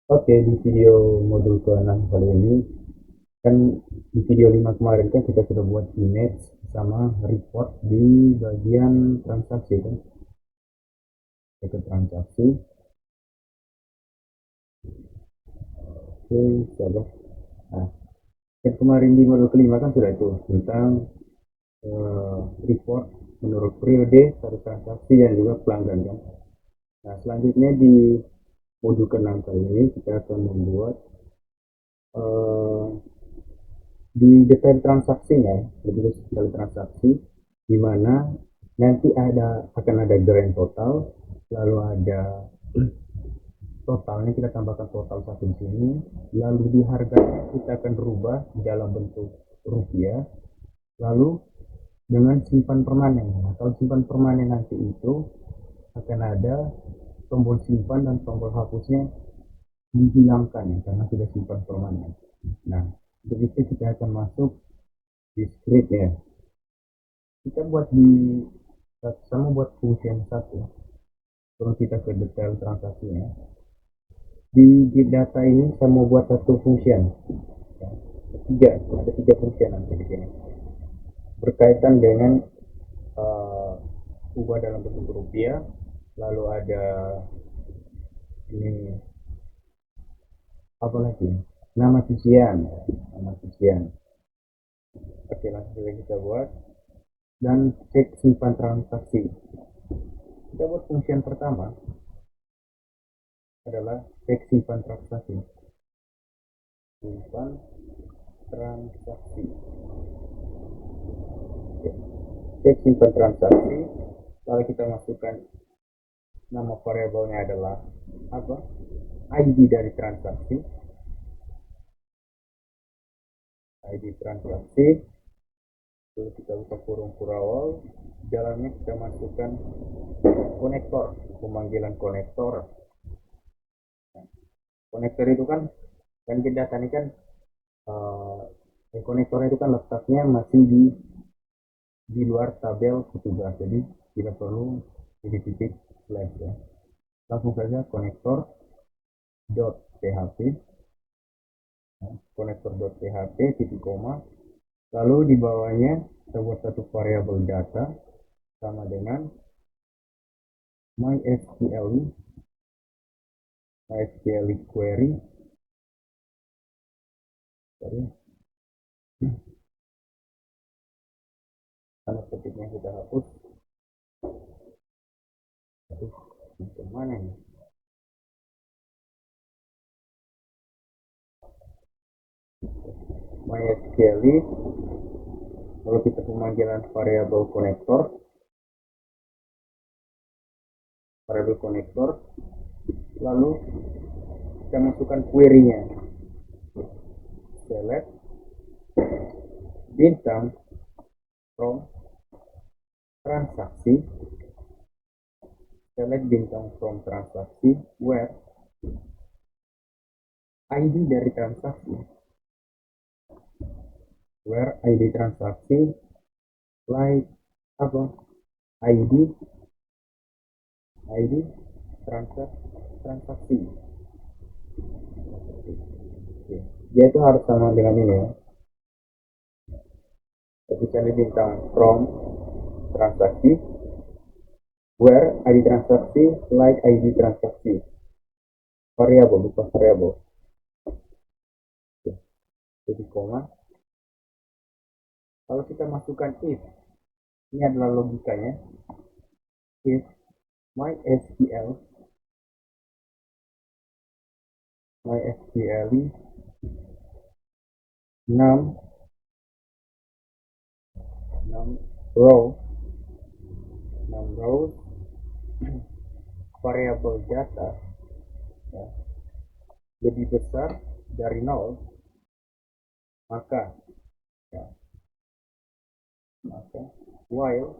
Oke, di video modul ke-6 kali ini, kan di video 5 kemarin kan kita sudah buat image sama report di bagian transaksi kan. Kita transaksi. Oke, coba. Nah, kan kemarin di modul kelima kan sudah itu tentang report menurut periode, satu transaksi dan juga pelanggan kan. Nah, selanjutnya di modul ke-6 kali ini kita akan membuat eh, di detail transaksinya, lebih detail transaksi, di mana nanti akan ada grand total, lalu ada totalnya kita tambahkan total satu di sini, lalu di harganya kita akan rubah dalam bentuk rupiah, lalu dengan simpan permanen. Nah, kalau simpan permanen nanti itu akan ada tombol simpan dan tombol hapusnya dihilangkan ya, karena sudah simpan permanen. Nah, untuk itu kita akan masuk di script ya. Kita buat sama buat function satu. Kalau kita ke detail transaksinya, di get data ini saya mau buat satu function ya. Ada tiga function nanti di sini berkaitan dengan ubah dalam bentuk rupiah, lalu ada ini apa lagi, nama cucian ya. Nama cucian. Oke, langsung saja kita buat dan cek simpan transaksi. Kita buat function pertama adalah cek simpan transaksi. Simpan transaksi. Cek simpan transaksi, lalu kita masukkan nama variabelnya adalah apa, ID dari transaksi, ID transaksi. Lalu kita buka kurung kurawal, dalamnya kita masukkan konektor, pemanggilan konektor. Nah, konektor itu kan data ini kan uh, konektor itu kan letaknya masih di luar tabel petugas, jadi tidak perlu di titik slash ya. Langsung saja konektor .php, konektor.php titik koma, lalu di bawahnya kita buat satu variabel data sama dengan mysql query. Sorry, karena ketiknya kita hapus. Aduh, mana ini? MySQL, lalu kita pemanggilan variabel konektor, lalu kita masukkan query-nya, select bintang from transaksi, select bintang from transaksi where ID dari transaksi, where ID transaksi like apa, ID ID transaksi. Oke. Dia itu harus sama dengan ini ya. Ketika ini bintang from transaksi where ID transaksi like ID transaksi, variabel bukan variabel. Jadi koma. Kalau kita masukkan if, ini adalah logikanya. If mysql num row rows variabel data ya, lebih besar dari 0, maka ya, maka while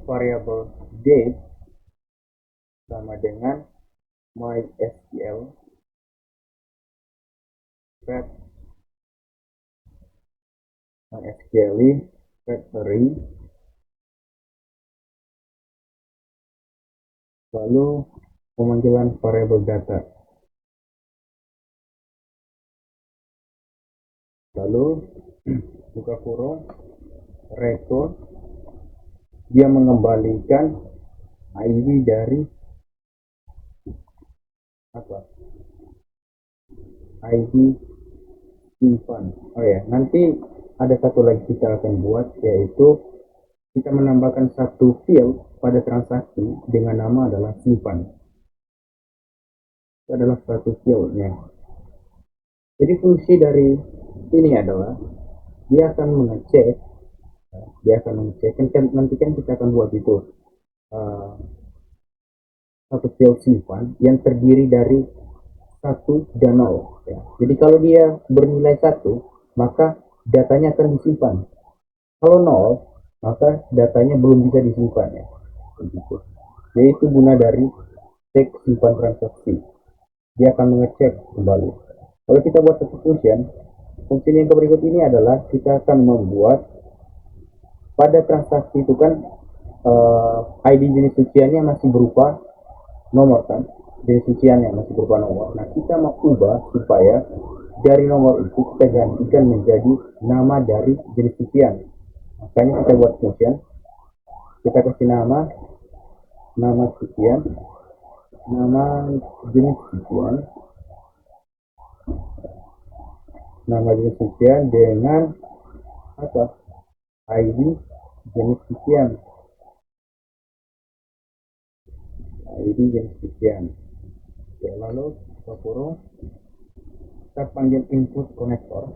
variabel date sama dengan mysql fetch array, lalu pemanggilan variabel data. Lalu buka kurung, return, dia mengembalikan ID dari apa? ID simpan. Oh ya, nanti ada satu lagi kita akan buat, yaitu kita menambahkan satu field pada transaksi dengan nama adalah simpan. Itu adalah satu fieldnya. Jadi fungsi dari ini adalah dia akan mengecek, kan nanti kan kita akan buat itu uh, satu field simpan yang terdiri dari satu dan nol. Ya. Jadi kalau dia bernilai satu, maka datanya akan disimpan. Kalau nol, maka datanya belum bisa disimpan ya. Begitu. Jadi itu guna dari cek simpan transaksi. Dia akan mengecek kembali. Kalau kita buat satu fungsi yang berikut ini adalah kita akan membuat pada transaksi itu kan ID jenis cuciannya masih berupa nomor kan, jenis cuciannya masih berupa nomor. Nah kita mau ubah supaya dari nomor itu kita gantikan menjadi nama dari jenis cucian. Makanya kita buat function, kita kasih nama cucian, nama jenis cucian, nama jenis cucian dengan apa? ID jenis cucian, ID jenis cucian. Ya, lalu kita kurung, kita panggil input konektor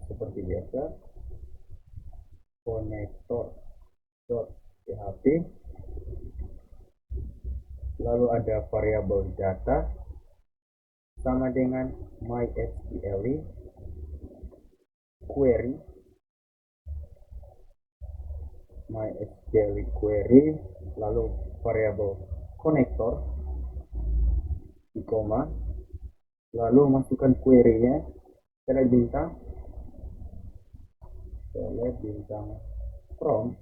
seperti biasa, konektor php, lalu ada variabel data sama dengan mysql query, lalu variabel konektor di koma, lalu masukkan query-nya, saya bintang from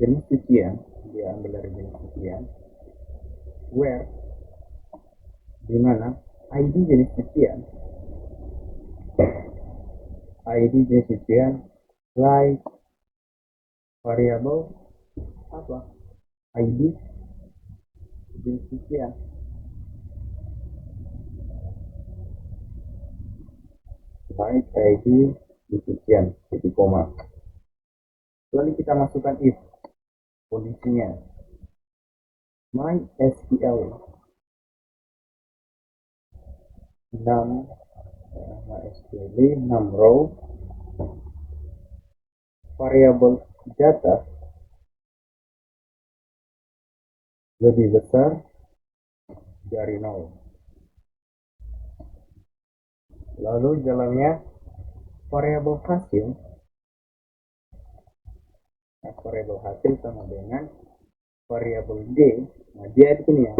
jenis cucian, dia ambil dari jenis cucian, where di mana ID jenis cucian, like variabel apa, ID jenis cucian, like ID jenis cucian, titik koma. Lalu kita masukkan if kondisinya, mysql 6 row, variabel data lebih besar dari 0. Lalu dalamnya variabel hasil, variabel hasil sama dengan variabel d. Nah dia di sini ya,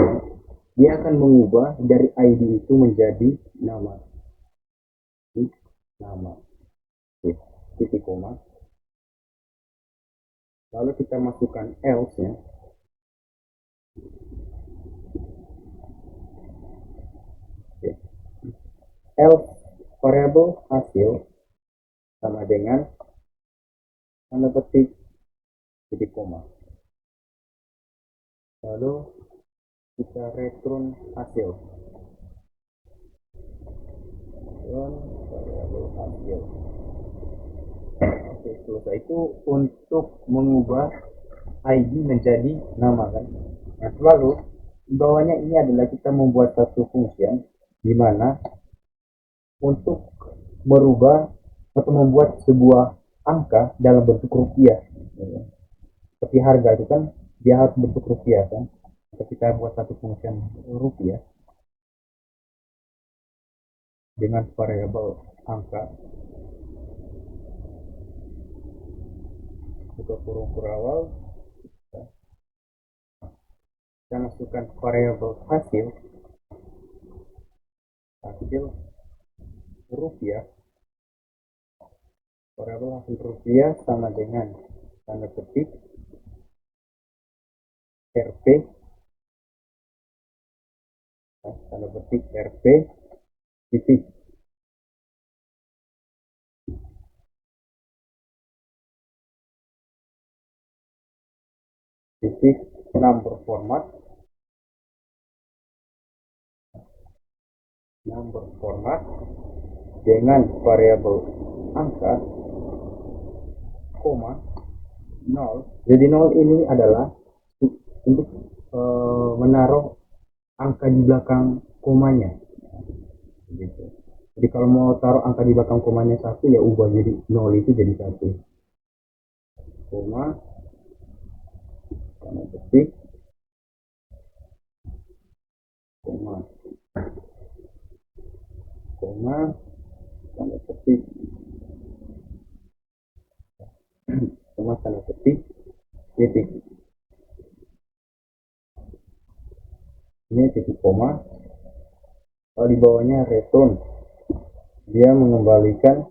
dia akan mengubah dari ID itu menjadi nama, titik koma. Lalu kita masukkan else ya, else variabel hasil sama dengan tanda petik titik koma. Lalu kita return hasil, variabel hasil. Oke, selesai. Itu untuk mengubah ID menjadi nama kan. Nah, lalu di bawahnya ini adalah kita membuat satu function di mana untuk merubah atau membuat sebuah angka dalam bentuk rupiah. Seperti harga itu kan dia harus bentuk rupiah kan. Jadi kita buat satu function rupiah dengan variabel angka, buka kurung kurawal, kita masukkan variabel hasil rupiah, variabel hasil rupiah sama dengan tanda petik rp tanda petik RP titik titik number format dengan variabel angka, koma, 0. Jadi 0 ini adalah untuk menaruh angka di belakang komanya gitu. Jadi kalau mau taruh angka di belakang komanya 1, ya ubah jadi 0 itu jadi 1, koma, tanda petik, koma, koma, tanda petik, koma, tanda petik, titik. Ini titik koma. Kalau di bawahnya return, dia mengembalikan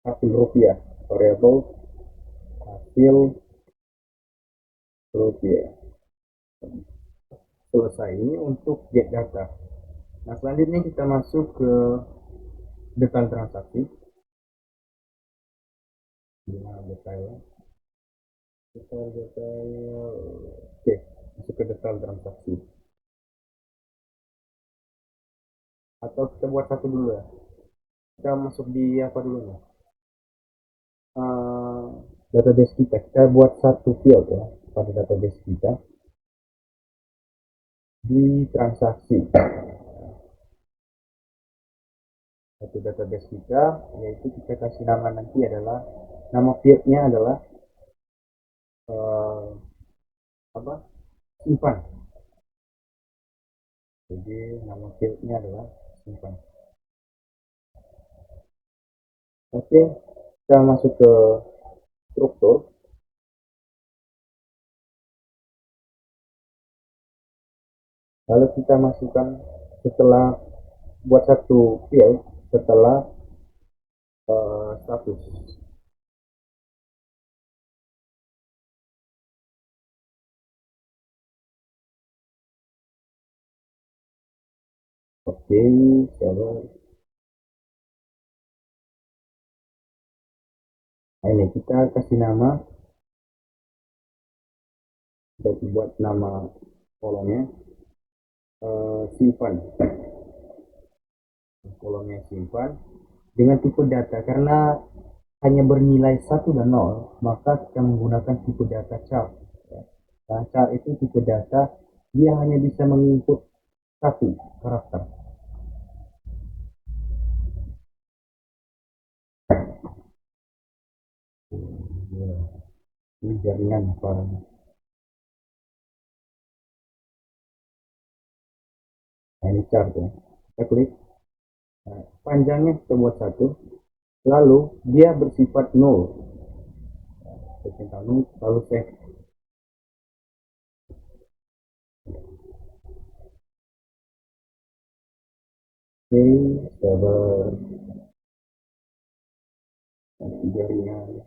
hasil rupiah, variabel hasil rupiah. Selesai. Ini untuk get data. Nah, selanjutnya kita masuk ke detail transaksi. Gimana detailnya? Detail. Oke, masuk ke detail transaksi. Atau kita buat satu dulu ya. Kita masuk di apa dulu nih? Database kita buat satu field ya pada database kita di transaksi. Satu database kita, yaitu kita kasih nama nanti adalah, nama fieldnya adalah apa, simpan. Jadi nama fieldnya adalah simpan. Oke, kita masuk ke struktur. Lalu kita masukkan, setelah buat satu field, setelah status. Oke, coba. Nah, ini kita kasih nama, kita buat nama kolomnya simpan. Kolomnya simpan dengan tipe data, karena hanya bernilai 1 dan 0, maka kita menggunakan tipe data char. Nah, char itu tipe data, dia hanya bisa menginput satu karakter. Ini jaringan apa? Nah, ini char tuh. Kita klik. Nah, panjangnya kita buat 1. Lalu dia bersifat 0. Lalu save. Oke, sabar. Jaringan.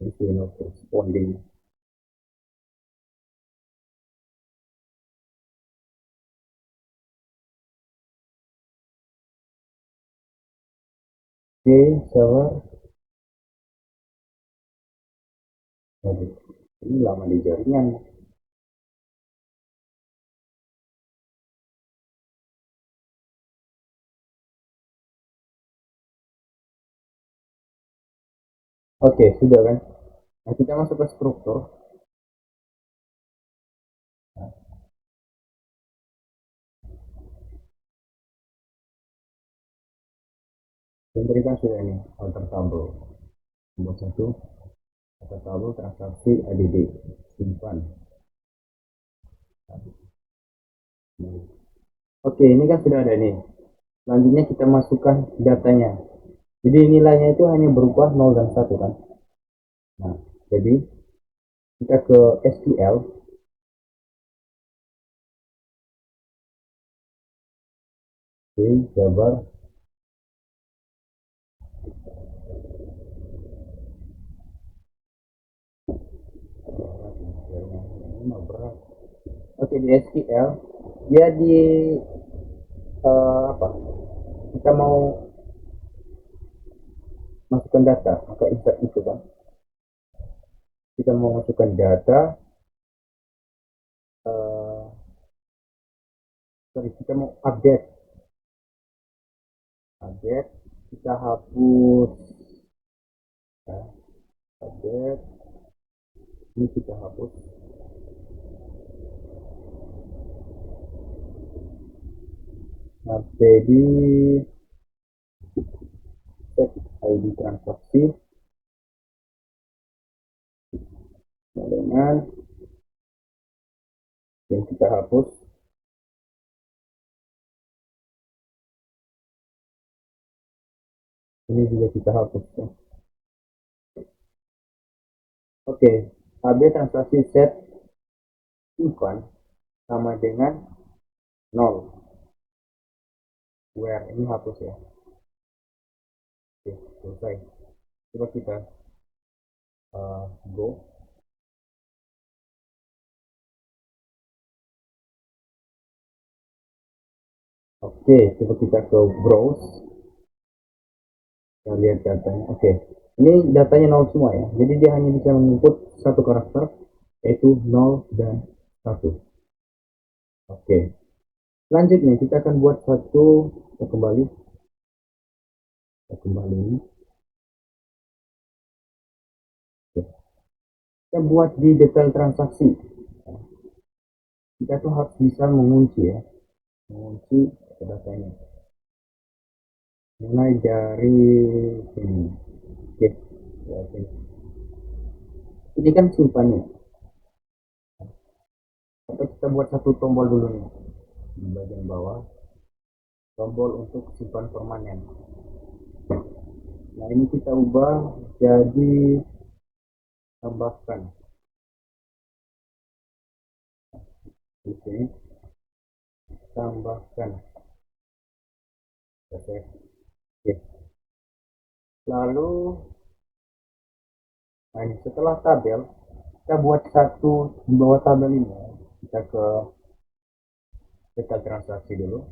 Itu not responding. Oke, sabar. Aduh, ini lama di jaringan. Oke, sudah kan? Nah, kita masuk ke struktur. Yang berikan sudah ini, alter table. Nomor 1, alter table transaksi ADD. Simpan. Oke, ini kan sudah ada nih. Selanjutnya kita masukkan datanya. Jadi nilainya itu hanya berubah 0 dan 1 kan. Nah, jadi kita ke SQL. Oke, Jabar. Berat. Oke, di SQL dia di apa, kita mau masukkan data, maka insert itu kan, kita mau masukkan data, eh, sorry, kita mau update, kita hapus, ya, update, ini kita hapus, update di set ID transaksi dengan yang kita hapus, ini juga kita hapus ya. Oke, update transaksi set Ivan sama dengan 0, where ini hapus ya. Oke, selesai. Coba kita go. Oke, coba kita ke browse, kita lihat datanya. Oke, ini datanya 0 semua ya, jadi dia hanya bisa menginput satu karakter, yaitu 0 dan 1. Oke, selanjutnya kita akan buat satu, kita kembali ini. Oke. Kita buat di detail transaksi, kita tuh harus bisa mengunci ya, mengunci datanya mulai dari sini. Oke, ya, ini kan simpannya, atau kita buat satu tombol dulu nih di bagian bawah, tombol untuk simpan permanen. Nah, ini kita ubah jadi tambahkan di sini, tambahkan. Oke. Lalu nah ini setelah tabel, kita buat satu di bawah tabel ini, kita ke detail transaksi dulu,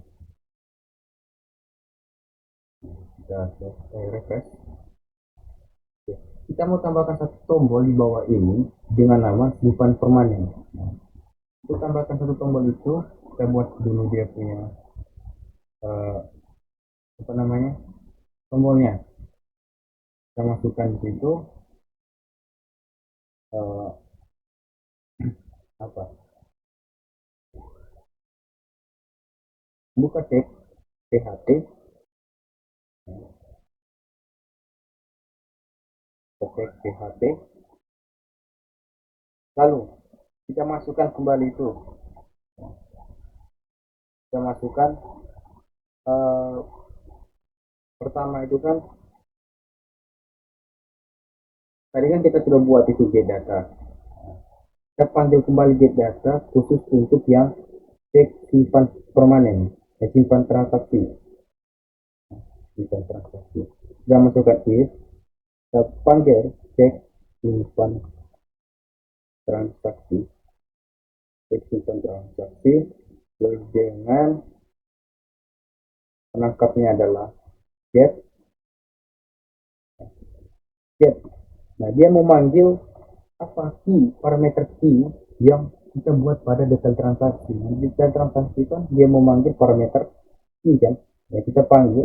kita refresh. Oke. Kita mau tambahkan satu tombol di bawah ini dengan nama simpan permanen. Nah, untuk tambahkan satu tombol itu, kita buat dulu dia punya apa namanya, tombolnya, kita masukkan di situ, apa, buka teks PHP, teks PHP, lalu kita masukkan kembali itu, kita masukkan pertama itu kan, tadi kan kita sudah buat itu get data, kita panggil kembali get data khusus untuk yang cek simpan permanen, simpan transaksi, sudah masukkan if, kita panggil cek simpan transaksi, dengan penangkapnya adalah get. Nah, dia memanggil apa, key, parameter key yang kita buat pada detail transaksi. Nah, detail transaksi kan dia memanggil parameter key kan, ya kita panggil,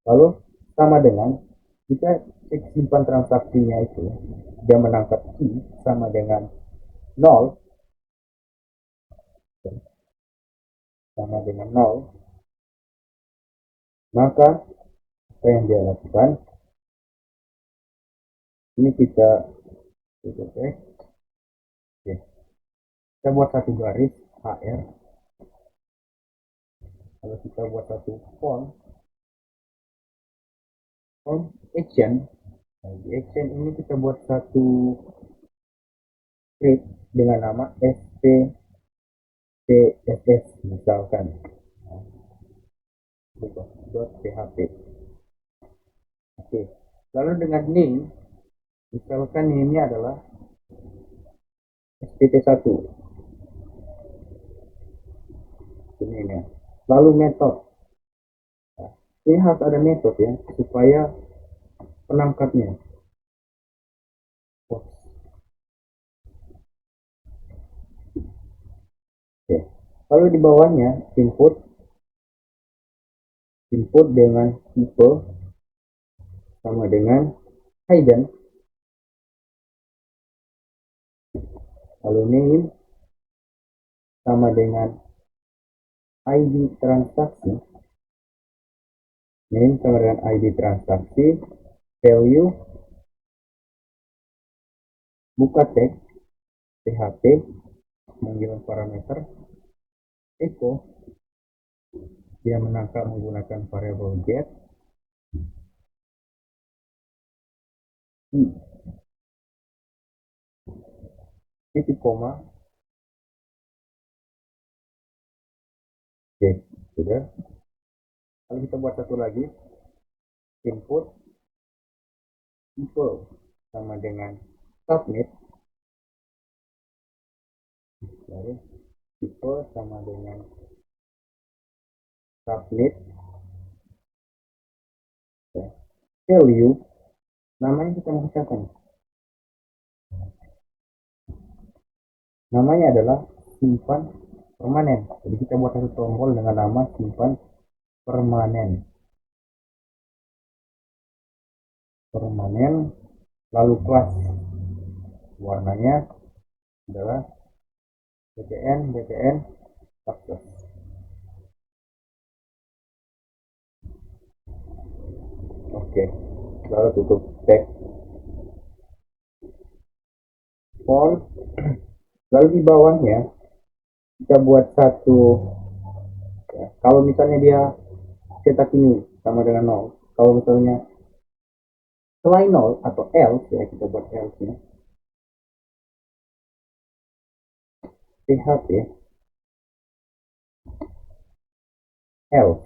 lalu sama dengan kita cek simpan transaksinya itu, dia menangkap key sama dengan 0, maka apa yang dia lakukan, ini kita tutup ya. Oke. Kita buat satu garis HR, kalau kita buat satu font action. Nah, di action ini kita buat satu script dengan nama SPCSS misalkan, .php. Oke, lalu dengan name, misalkan ini adalah SPT1. Lalu metode. Nah, ini harus ada metode ya supaya penangkapnya. Oke. Lalu di bawahnya input dengan tipe sama dengan hidden, lalu name sama dengan ID transaksi, name sama dengan ID transaksi, value, buka tag, PHP, panggilan parameter, echo, dia menangkap menggunakan variabel get, titik koma. Oke, sudah. Lalu kita buat satu lagi, input tipe sama dengan submit, lalu tipe sama dengan submit, ya. Value, namanya kita mau siapkan, namanya adalah simpan permanen. Jadi kita buat satu tombol dengan nama simpan permanen, lalu kelas warnanya adalah btn success. Oke, lalu tutup tag font. Lalu di bawahnya kita buat satu, ya, kalau misalnya dia cetak ini sama dengan 0, kalau misalnya selain 0 atau else, ya kita buat else nya, php else,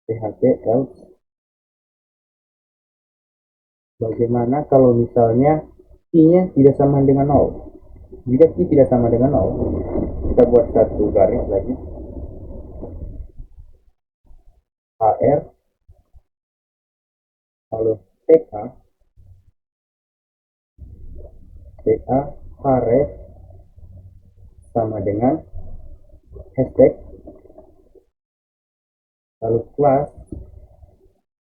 php else. Bagaimana kalau misalnya key-nya tidak sama dengan 0? Jika key tidak sama dengan 0, kita buat satu garis lagi, AR, lalu TK, href sama dengan hashtag, lalu class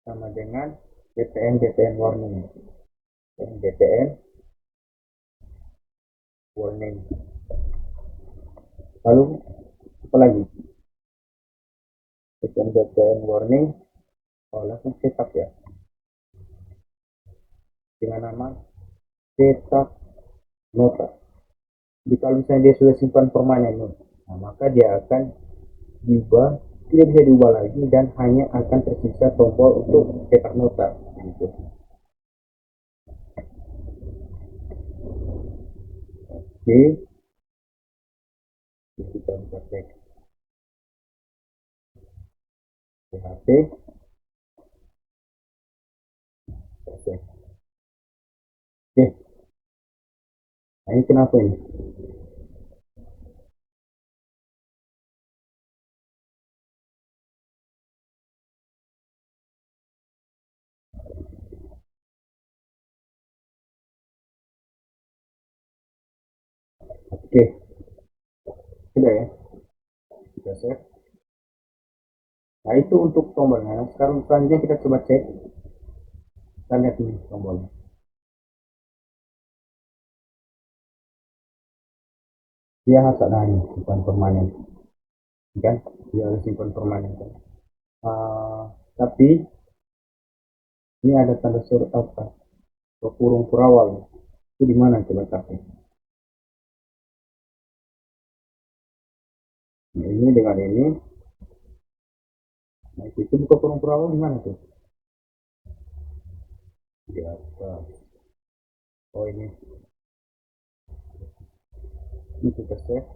sama dengan btn warning, btn warning. Lalu apa lagi? btn warning. Oh, langsung setup ya, dengan nama setup nota. Jadi kalau misalnya dia sudah simpan permanen, nah, maka dia akan diubah, tidak bisa diubah lagi dan hanya akan tersisa tombol untuk cetak nota gitu. Oke, kita buka teks PHP. Oke, nah ini kenapa ini? Oke, sudah ya, kita save. Nah itu untuk tombolnya. Sekarang selanjutnya kita coba cek, kita lihat ini tombolnya. Dia harus ada ini simpan permanen, kan? Dia harus simpan permanen kan? Tapi ini ada tanda surat apa? Kurung kurawal. Itu di mana coba pakai? Nah, ini dengan ini. Nah, itu buka kurung kurawal di mana tuh? Di atas. Oh ini. Ini kita save.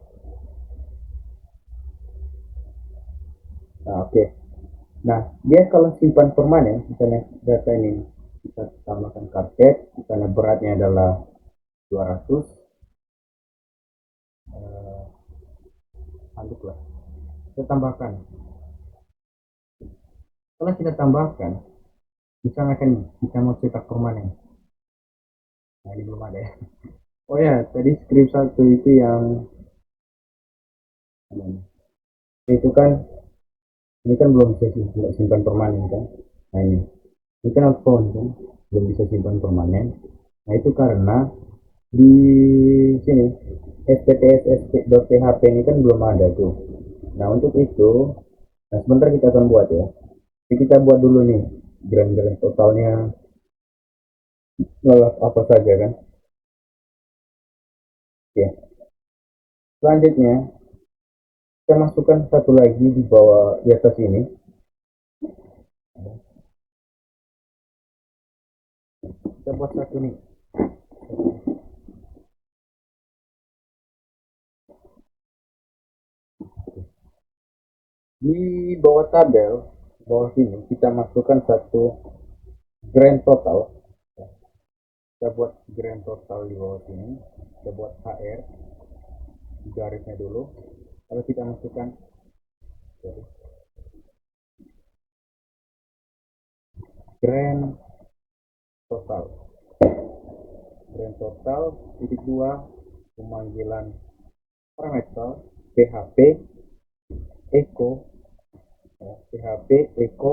Nah, oke. Nah, dia kalau simpan permanen, misalnya data ini kita tambahkan karpet, misalnya beratnya adalah 200, handuk lah. kita tambahkan. Setelah kita tambahkan, misalnya kan kita mau cetak permanen. Nah, ini belum ada ya. Oh ya, tadi script satu itu yang itu kan ini kan belum bisa simpan permanen kan. Nah ini kan outbound kan, belum bisa simpan permanen. Nah itu karena di sini sppss.php ini kan belum ada tuh. Nah untuk itu, nah sebentar kita akan buat ya. Jadi kita buat dulu nih grand totalnya apa saja kan. Oke. Selanjutnya kita masukkan satu lagi di bawah di atas ini. Kita buat satu nih. Di bawah tabel, bawah sini kita masukkan satu grand total. Kita buat grand total di bawah sini. Kita buat HR garisnya dulu. Lalu kita masukkan grand total. Grand total titik dua pemanggilan parameter PHP echo PHP echo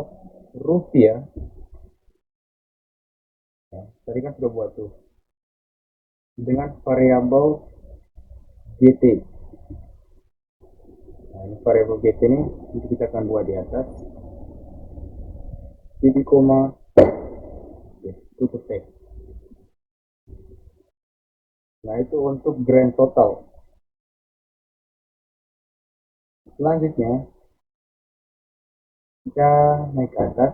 rupiah ya, tadi kan sudah buat tuh dengan variabel GT. Nah, ini variabel GT ini kita akan buat di atas titik koma ya, tutup teks. Nah itu untuk grand total. Selanjutnya kita naik ke atas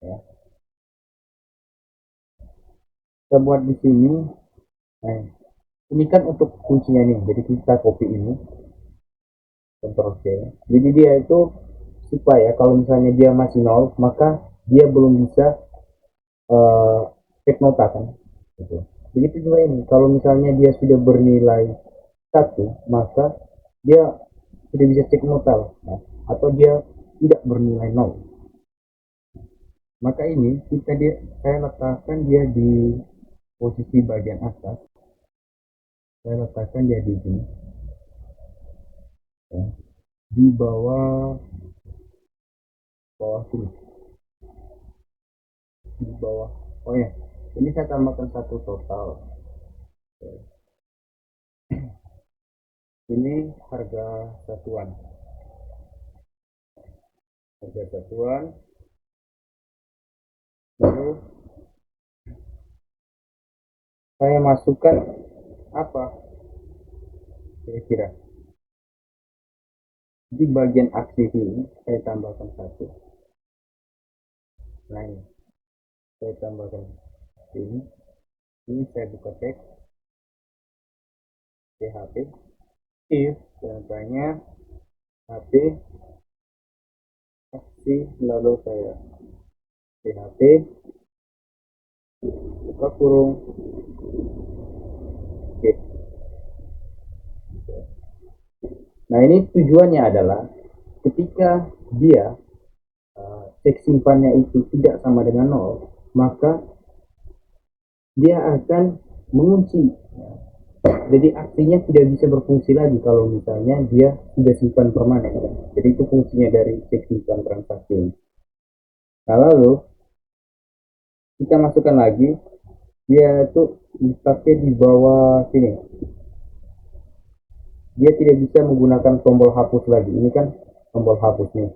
ya. Kita buat di sini. Nah, ini kan untuk kuncinya nih, jadi kita copy ini, Ctrl C. Jadi dia itu supaya kalau misalnya dia masih nol, maka dia belum bisa cek nota kan. Gitu. Begitu juga ini, kalau misalnya dia sudah bernilai satu, maka dia sudah bisa cek nota, nah, atau dia tidak bernilai nol. Maka ini saya letakkan dia di posisi bagian atas. Saya letakkan dia di sini, ya, di bawah bawah sini, di bawah. Oh ya, ini saya tambahkan satu total. Ini harga satuan, harga satuan. Lalu saya masukkan apa kira-kira di bagian aksi ini saya tambahkan satu. Nah ini saya tambahkan ini. Ini saya buka teks PHP if contohnya HP aksi, lalu saya PHP buka kurung. Oke. Nah ini tujuannya adalah ketika dia cek simpannya itu tidak sama dengan nol, maka dia akan mengunci. Jadi aksinya tidak bisa berfungsi lagi kalau misalnya dia sudah simpan permanen. Jadi itu fungsinya dari cek simpan transaksi. Nah lalu kita masukkan lagi, dia itu dipakai di bawah sini. Dia tidak bisa menggunakan tombol hapus lagi. Ini kan tombol hapus nih.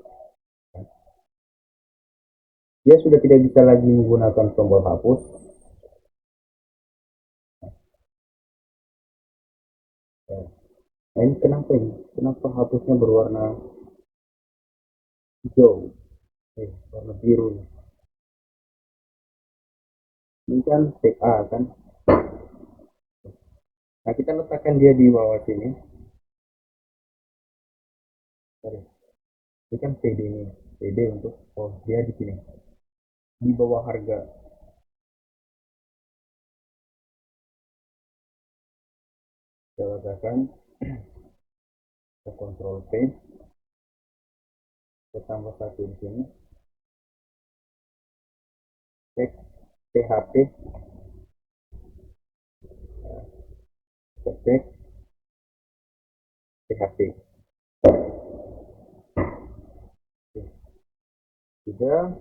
Dia sudah tidak bisa lagi menggunakan tombol hapus. Nah ini kenapa ini? Kenapa hapusnya berwarna hijau? Warna biru. Ini kan TA kan. Nah kita letakkan dia di bawah sini. Sorry. Ini kan PD ini. PD untuk dia di sini. Di bawah harga. Kita letakkan. Kita kontrol P. kita tambah satu di sini, cek THP, cek THP. Sudah.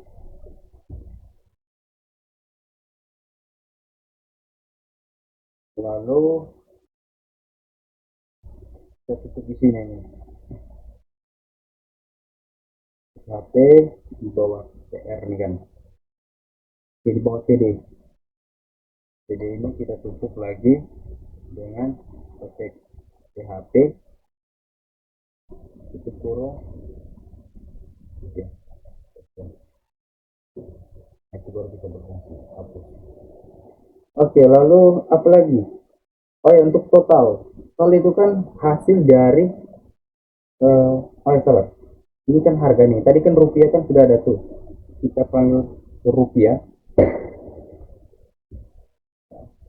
Lalu kita tutup di sini nih, THP di bawah TR nih kan, di bawah TD. TD ini kita tutup lagi dengan cek THP, tutup kurung. Oke, itu baru bisa berfungsi. Hapus. Oke, lalu apa lagi? Oh ya, untuk total itu kan hasil dari oh ya salah, ini kan harga nih, tadi kan rupiah kan sudah ada tuh, kita panggil rupiah.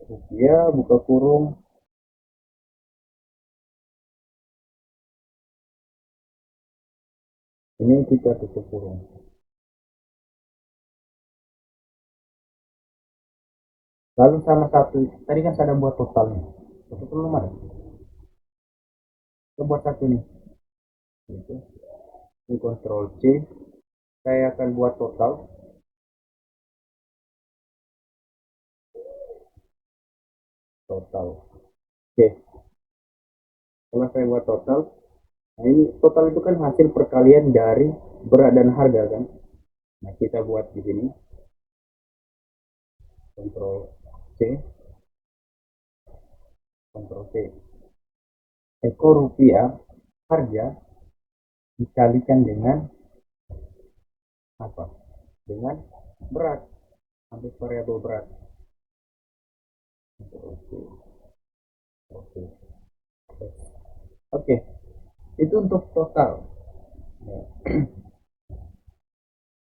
Rupiah buka kurung, ini kita tutup kurung. Lalu sama satu, tadi kan saya ada buat totalnya, total belum ada, kita buat satu nih, gitu. Ini Ctrl C, saya akan buat total. Oke, setelah saya buat total, nah ini total itu kan hasil perkalian dari berat dan harga kan. Nah kita buat di sini, Ctrl C, Ctrl C. Eko rupiah harga dikalikan dengan apa? Dengan berat, ambil variabel berat. Oke, oke, oke. Itu untuk total. Ya.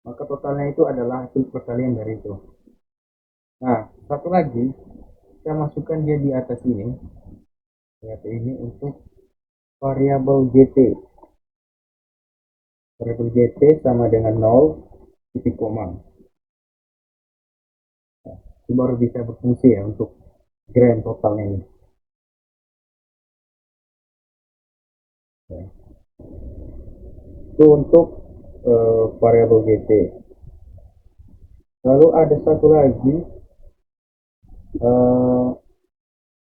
Maka totalnya itu adalah hasil perkalian dari itu. Nah, satu lagi, kita masukkan dia di atas ini, untuk variabel GT. Variabel GT sama dengan 0 titik koma. Nah, itu baru bisa berfungsi ya untuk grand totalnya ini. Ya. Itu untuk variabel GT. Lalu ada satu lagi,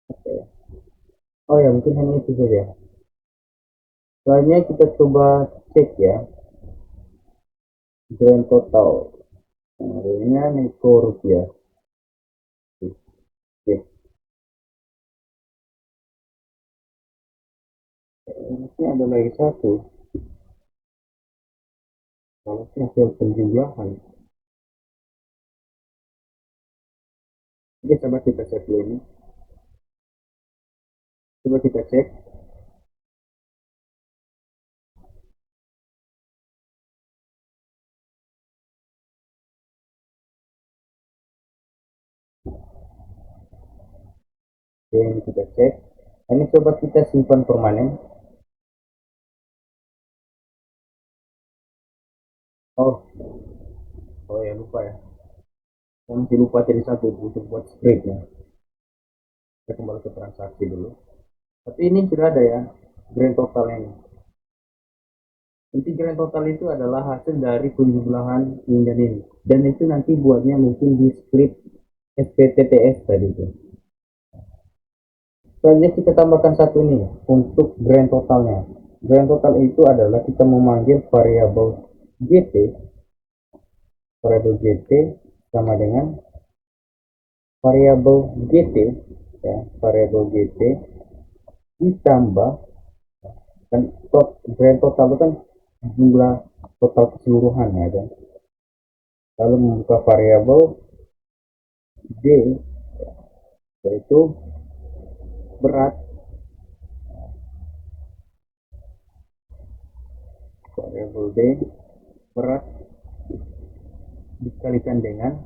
apa ya? Oh ya, mungkin hanya itu saja. Selanjutnya kita coba cek ya, grand total. Nah, ini Neko rupiah. Oke. Ini ada lagi satu. Kalau hasil penjumlahan. Oke, coba kita cek dulu ini. Coba kita cek. Oke, ini kita cek. Ini coba kita simpan permanen. Oh, oh ya lupa ya. Saya masih lupa tadi satu untuk buat scriptnya. Kita kembali ke transaksi dulu. Tapi ini sudah ada ya, grand totalnya ini. Inti grand total itu adalah hasil dari penjumlahan ini dan ini. Dan itu nanti buatnya mungkin di script SPTTS tadi itu. Selanjutnya kita tambahkan satu nih untuk grand totalnya. Grand total itu adalah kita memanggil variabel GT, variabel GT sama dengan variabel GT, ya, variabel GT ditambah kan grand total itu kan jumlah total keseluruhan ya kan. Lalu membuka variabel D, yaitu berat, variabel D berat dikalikan dengan,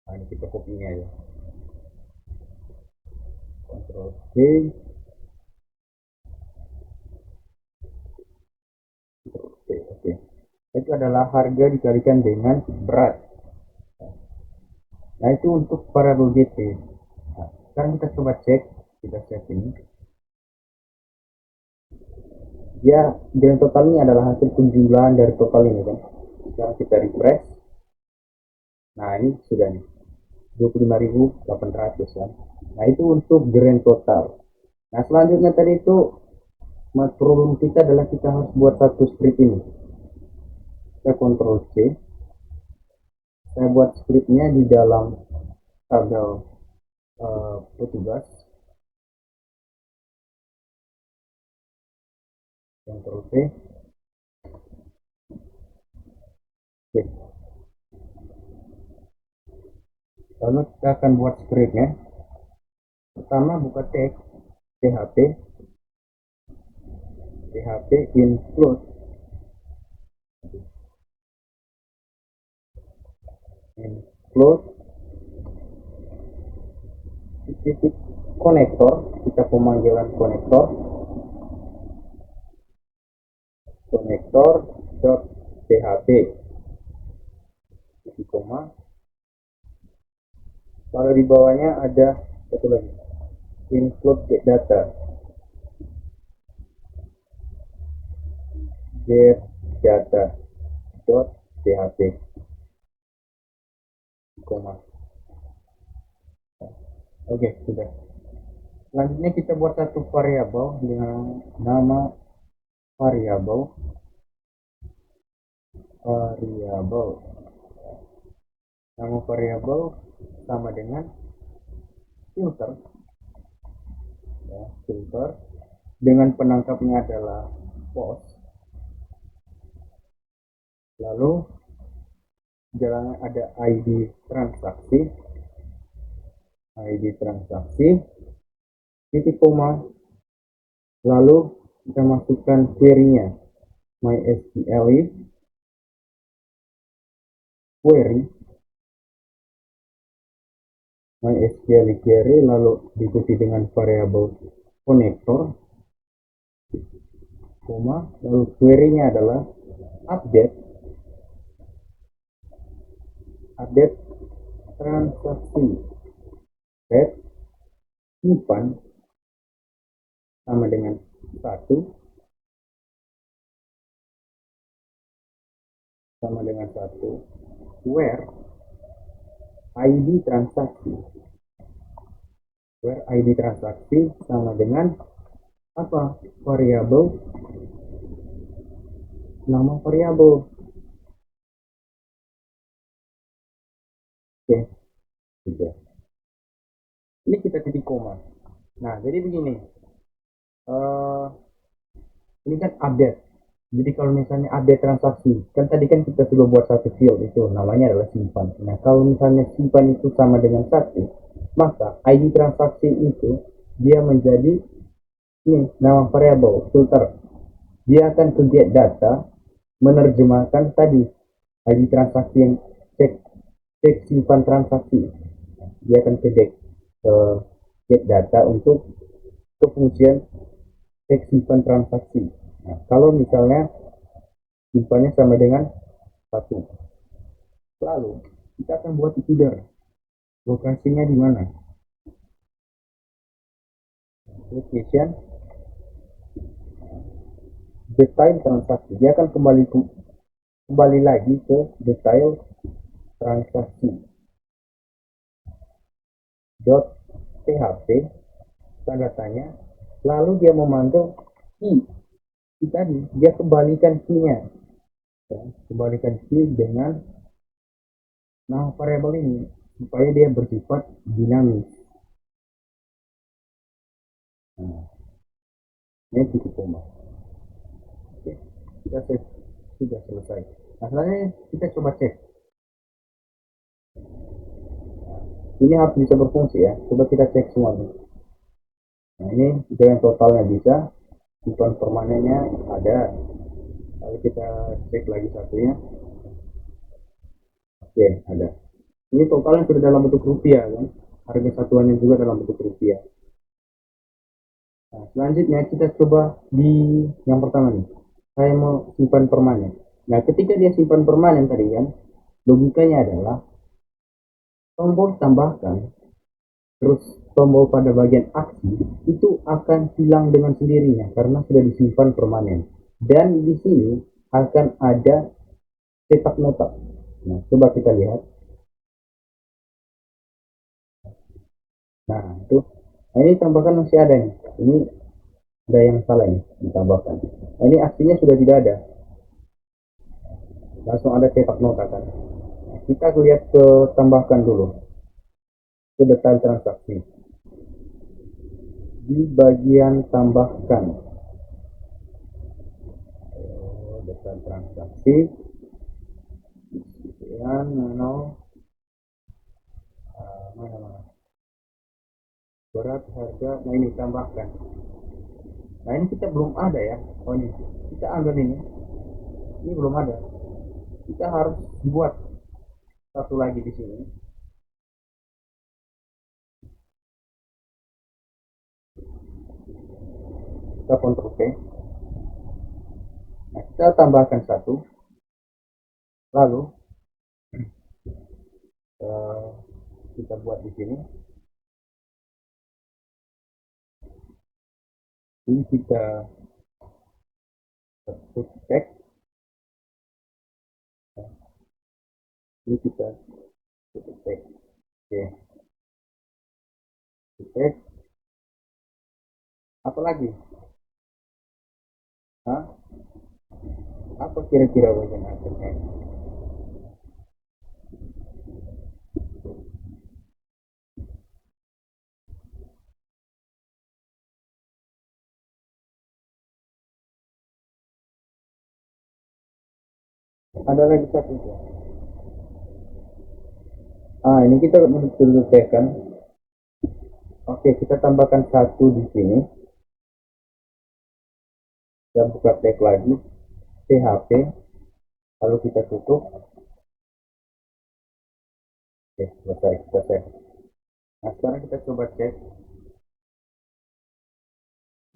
nah ini kita kopinya ya, Ctrl C, Ctrl C. itu adalah harga dikalikan dengan berat. Nah, itu untuk variabel GT. Nah, sekarang kita coba cek, kita cek ini. Ya, grand total ini adalah hasil penjumlahan dari total ini kan. Sekarang kita refresh. Nah, ini sudah nih 25.800 kan. Nah, itu untuk grand total. Nah, selanjutnya tadi itu problem kita adalah kita harus buat satu script ini. Saya Ctrl C. Saya buat scriptnya di dalam tabel petugas. Ctrl C. Oke. Lalu kita akan buat scriptnya. Pertama buka teks php include titik konektor, kita pemanggilan konektor dot php titik koma, lalu di bawahnya ada satu lagi include get data dot php koma. Oke, sudah. Selanjutnya kita buat satu variabel dengan nama variabel nama variabel sama dengan filter, ya, filter dengan penangkapnya adalah post. Lalu jalannya ada ID transaksi titik koma, lalu kita masukkan query-nya MySQL query, lalu diikuti dengan variabel konektor, koma, lalu query-nya adalah update transaksi simpan sama dengan 1 where ID transaksi sama dengan apa? Variabel nama variabel. Oke, sudah. Ini kita titik koma. Nah, jadi begini. Ini kan update. Jadi kalau misalnya update transaksi, kan tadi kan kita sudah buat satu field itu namanya adalah simpan. Nah, kalau misalnya simpan itu sama dengan 1, maka ID transaksi itu dia menjadi ini nama variable filter. Dia akan ke get data menerjemahkan tadi ID transaksi yang cek simpan transaksi. Dia akan ke get data untuk kefungsian cek simpan transaksi. Nah, kalau misalnya simpannya sama dengan 1, lalu kita akan buat feeder. Lokasinya di mana? Location detail transaksi. Dia akan kembali lagi ke detail transaksi .php tanda tanya, lalu dia memanggil key tadi, dia kembalikan key-nya, ya, kembalikan key dengan nama variabel ini supaya dia bersifat dinamis. Nah, ini titik koma. Oke, kita sudah selesai. Nah, selanjutnya kita coba cek. Ini harus bisa berfungsi ya. Coba kita cek semuanya. Nah, ini yang totalnya bisa, simpan permanennya ada. Lalu kita cek lagi satunya. Oke, ada. Ini totalnya sudah dalam bentuk rupiah kan. Harga satuannya juga dalam bentuk rupiah. Nah, selanjutnya kita coba di yang pertama nih. Saya mau simpan permanen. Nah, ketika dia simpan permanen tadi kan, logikanya adalah tombol tambahkan terus tombol pada bagian aksi itu akan hilang dengan sendirinya karena sudah disimpan permanen. Dan di sini akan ada cetak nota. Nah, coba kita lihat. Nah, itu. Nah, ini tambahkan masih ada nih. Ini ada yang salah nih ditambahkan. Nah, ini aksinya sudah tidak ada. Langsung ada cetak nota kan. Nah, kita lihat ke tambahkan dulu ke detail transaksi. Di bagian tambahkan, detail transaksi, yang mana mana berat harga. Nah, ini tambahkan. Nah, ini kita belum ada ya. Oh, ini kita ambil ini belum ada. Kita harus buat satu lagi di sini. Kita Ctrl V. Nah, kita tambahkan satu. Lalu eh, kita buat di sini. Ini kita ketuk teks. Ini kita ketuk teks. Oke, teks. Apa lagi? Hah? Apa kira-kira bagian akhirnya? Ada lagi satu. Ah, ini kita selesaikan. Oke, kita tambahkan satu di sini. Kita buka tag lagi, PHP, lalu kita tutup. Oke, selesai, selesai. Nah, sekarang kita coba cek.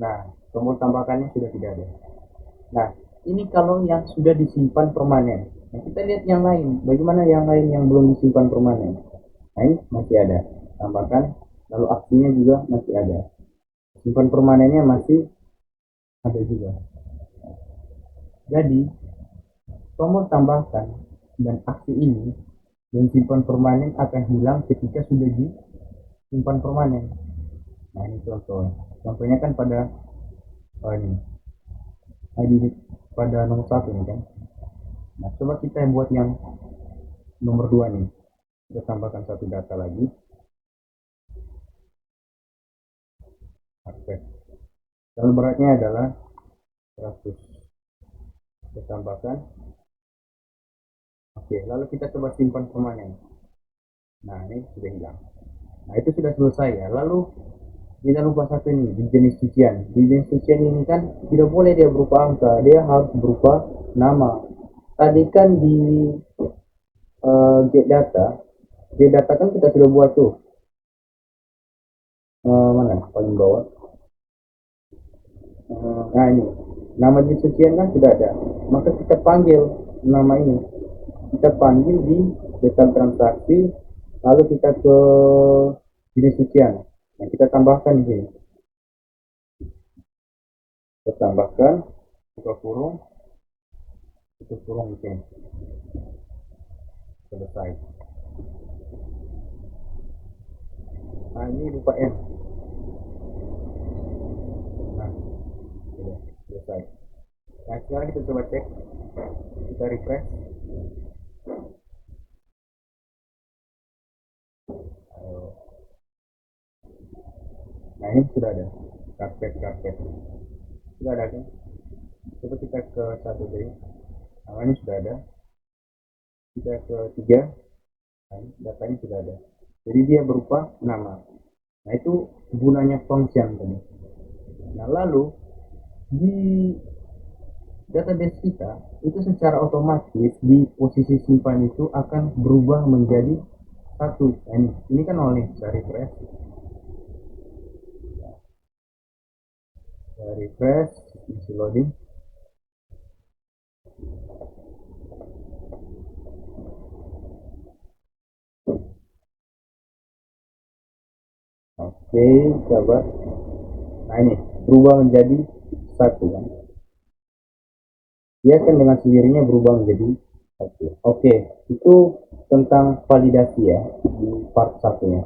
Nah, tombol tambahkannya sudah tidak ada. Nah, ini kalau yang sudah disimpan permanen. Nah, kita lihat yang lain. Bagaimana yang lain yang belum disimpan permanen? Nah, ini masih ada. Tambahkan, lalu aksinya juga masih ada. Simpan permanennya masih ada juga. Jadi, tombol tambahkan dan aksi ini dan simpan permanen akan hilang ketika sudah disimpan permanen. Nah, ini contoh. Contohnya kan pada ini ID pada nomor satu nih kan. Nah, coba kita buat yang nomor dua nih. Kita tambahkan satu data lagi. Akses. Dan beratnya adalah 100. Kita tambahkan. Oke, lalu kita coba simpan permanen. Nah, ini sudah hilang. Nah, itu sudah selesai ya. Lalu kita lupa satu ini di jenis cucian. Di jenis cucian ini kan tidak boleh dia berupa angka, dia harus berupa nama. Tadi kan di get data kan kita sudah buat tuh. Mana paling bawah. Nah, ini nama jenis cucian kan sudah ada. Maka kita panggil nama ini. Kita panggil di detail transaksi, lalu kita ke jenis cucian. Nah, kita tambahkan di sini. Kita tambahkan, buka kurung, tutup kurung di sini. Selesai. Nah, ini lupa N. Nah, sudah selesai. Nah, sekarang kita coba cek. Kita refresh. Nah, ini sudah ada. Karpet. Sudah ada kan? Coba kita ke satu d. Nah, ini sudah ada. Kita ke tiga. Nah, datanya sudah ada. Jadi dia berupa nama. Nah, itu gunanya function tadi. Nah, lalu di database kita itu secara otomatis di posisi simpan itu akan berubah menjadi satu. Nah, ini kan oleh refresh, masih loading. Oke, coba. Nah ini berubah menjadi satu kan. Dia kan dengan sendirinya berubah menjadi satu. Oke, itu tentang validasi ya di part satunya.